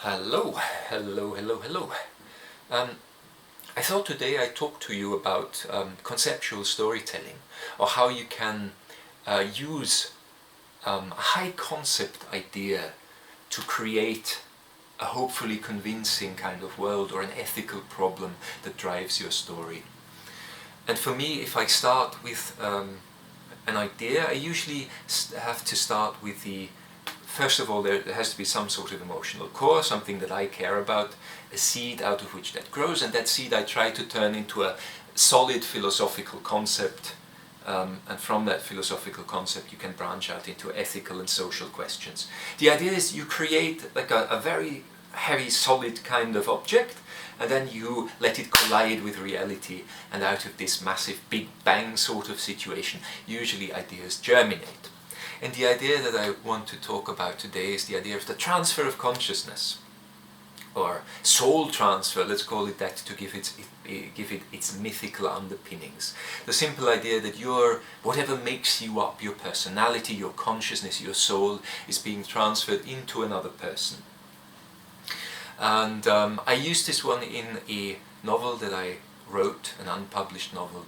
Hello, hello, hello, hello. Um, I thought today I'd talk to you about conceptual storytelling, or how you can use a high concept idea to create a hopefully convincing kind of world or an ethical problem that drives your story. And for me, if I start with an idea, I usually have to start with first of all, there has to be some sort of emotional core, something that I care about, a seed out of which that grows, and that seed I try to turn into a solid philosophical concept, and from that philosophical concept you can branch out into ethical and social questions. The idea is you create like a very heavy, solid kind of object, and then you let it collide with reality, and out of this massive Big Bang sort of situation, usually ideas germinate. And the idea that I want to talk about today is the idea of the transfer of consciousness, or soul transfer, let's call it that, to give it its mythical underpinnings. The simple idea that whatever makes you up, your personality, your consciousness, your soul, is being transferred into another person. And I used this one in a novel that I wrote, an unpublished novel,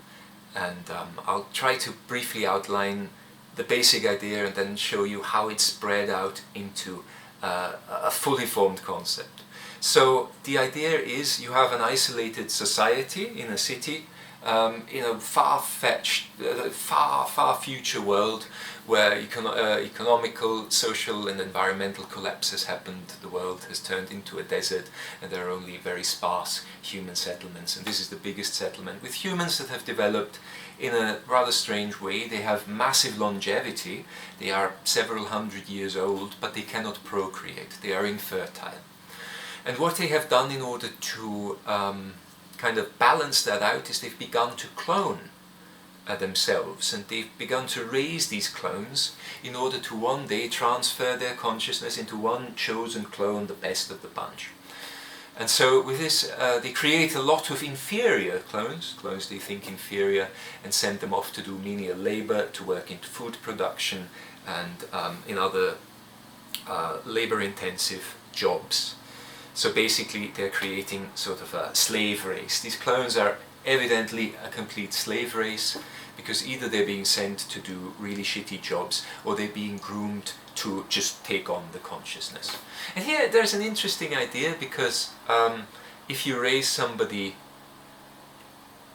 and I'll try to briefly outline the basic idea and then show you how it's spread out into a fully formed concept. So the idea is you have an isolated society in a city, in a far-fetched, far future world where economical, social and environmental collapse has happened. The world has turned into a desert and there are only very sparse human settlements, and this is the biggest settlement, with humans that have developed in a rather strange way. They have massive longevity, they are several hundred years old, but they cannot procreate, they are infertile. And what they have done in order to kind of balance that out is they've begun to clone themselves, and they've begun to raise these clones in order to one day transfer their consciousness into one chosen clone, the best of the bunch. And so with this they create a lot of inferior clones they think inferior, and send them off to do menial labor, to work in food production and in other labor-intensive jobs. So basically they're creating sort of a slave race. These clones are evidently a complete slave race, because either they're being sent to do really shitty jobs, or they're being groomed to just take on the consciousness. And here there's an interesting idea, because if you raise somebody,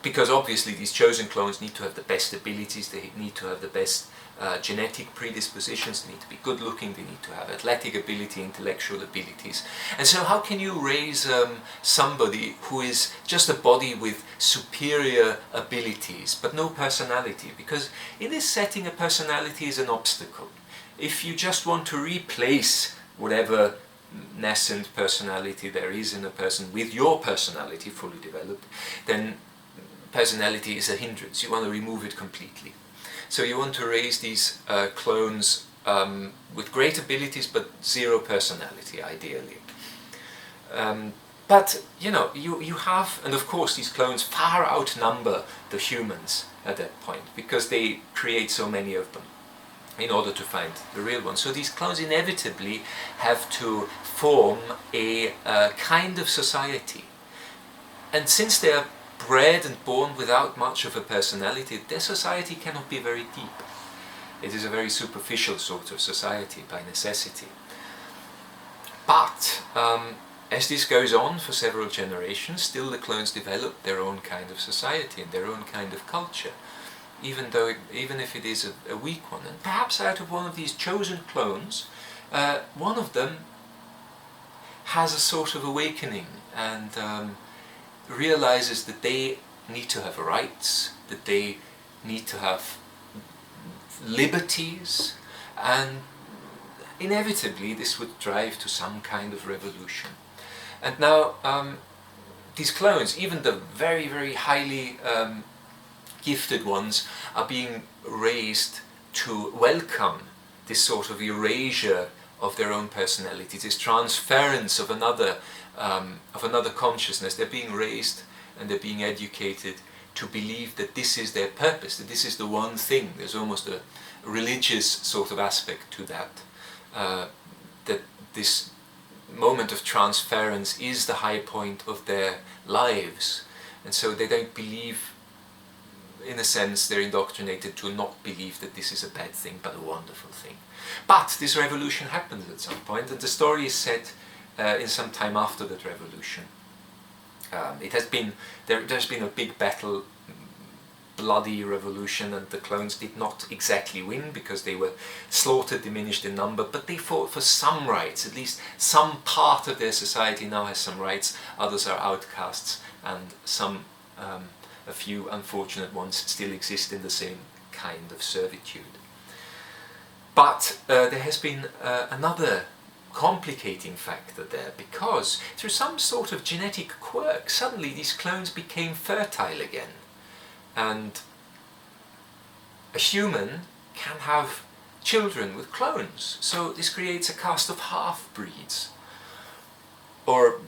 because obviously these chosen clones need to have the best abilities, they need to have the best genetic predispositions, they need to be good looking, they need to have athletic ability, intellectual abilities. And so how can you raise somebody who is just a body with superior abilities but no personality? Because in this setting a personality is an obstacle. If you just want to replace whatever nascent personality there is in a person with your personality fully developed, then personality is a hindrance. You want to remove it completely. So you want to raise these clones with great abilities but zero personality, ideally. But you know, you have, and of course these clones far outnumber the humans at that point, because they create so many of them in order to find the real one. So these clones inevitably have to form a kind of society. And since they are bred and born without much of a personality, their society cannot be very deep. It is a very superficial sort of society by necessity. But as this goes on for several generations, still the clones develop their own kind of society and their own kind of culture, even if it is a weak one. And perhaps out of one of these chosen clones, one of them has a sort of awakening and realizes that they need to have rights, that they need to have liberties, and inevitably this would drive to some kind of revolution. And now these clones, even the very, very highly gifted ones, are being raised to welcome this sort of erasure of their own personality, this transference of another consciousness. They're being raised and they're being educated to believe that this is their purpose, that this is the one thing. There's almost a religious sort of aspect to that, that this moment of transference is the high point of their lives, and so they don't believe, in a sense they're indoctrinated to not believe that this is a bad thing but a wonderful thing. But this revolution happens at some point, and the story is set in some time after that revolution. It has been there's been a big battle, bloody revolution, and the clones did not exactly win because they were slaughtered, diminished in number, but they fought for some rights. At least some part of their society now has some rights, others are outcasts, and a few unfortunate ones still exist in the same kind of servitude. But there has been another complicating factor there, because through some sort of genetic quirk suddenly these clones became fertile again. And a human can have children with clones, so this creates a caste of half-breeds. Or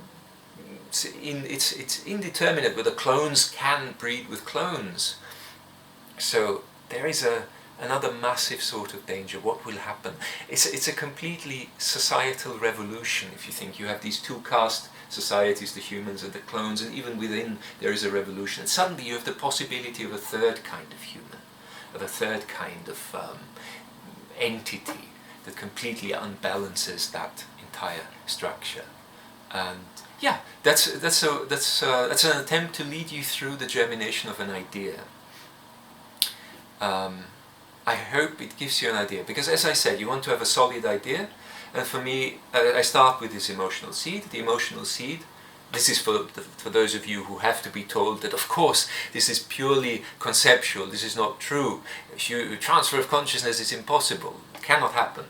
it's indeterminate whether clones can breed with clones. So there is another massive sort of danger. What will happen? It's a completely societal revolution. If you think you have these two caste societies, the humans and the clones, and even within there is a revolution. And suddenly you have the possibility of a third kind of human, of a third kind of entity that completely unbalances that entire structure. And yeah, that's an attempt to lead you through the germination of an idea. I hope it gives you an idea, because as I said, you want to have a solid idea. And for me, I start with this emotional seed. The emotional seed, this is for those of you who have to be told that, of course, this is purely conceptual, this is not true. Transfer of consciousness is impossible, it cannot happen.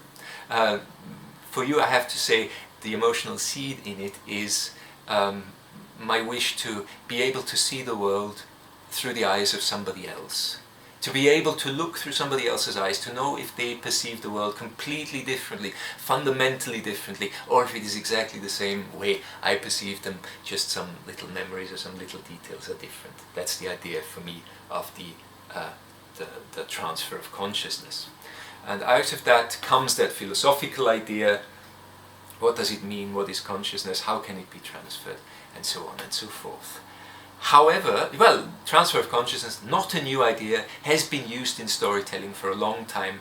For you, I have to say, the emotional seed in it is my wish to be able to see the world through the eyes of somebody else. To be able to look through somebody else's eyes, to know if they perceive the world completely differently, fundamentally differently, or if it is exactly the same way I perceive them, just some little memories or some little details are different. That's the idea for me of the transfer of consciousness. And out of that comes that philosophical idea: what does it mean, what is consciousness, how can it be transferred, and so on and so forth. However, well, transfer of consciousness, not a new idea, has been used in storytelling for a long time.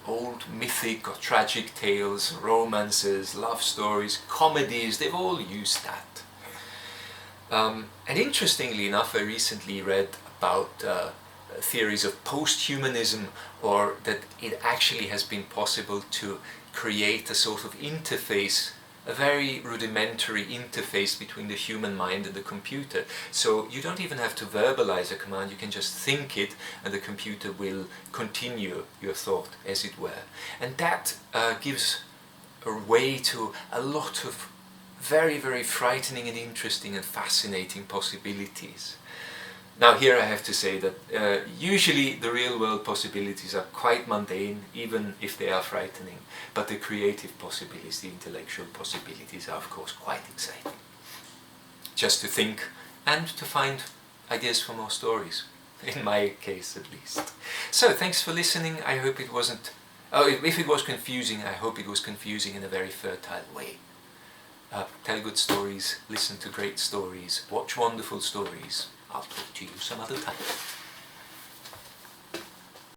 Old mythic or tragic tales, romances, love stories, comedies, they've all used that. And interestingly enough, I recently read about theories of post-humanism, or that it actually has been possible to create a sort of interface, a very rudimentary interface between the human mind and the computer. So you don't even have to verbalize a command, you can just think it and the computer will continue your thought, as it were. And that gives a way to a lot of very, very frightening and interesting and fascinating possibilities. Now here I have to say that usually the real world possibilities are quite mundane, even if they are frightening, but the creative possibilities, the intellectual possibilities are of course quite exciting. Just to think and to find ideas for more stories, in my case at least. So thanks for listening. I hope it wasn't, if it was confusing, I hope it was confusing in a very fertile way. Tell good stories, listen to great stories, watch wonderful stories. I'll talk to you some other time.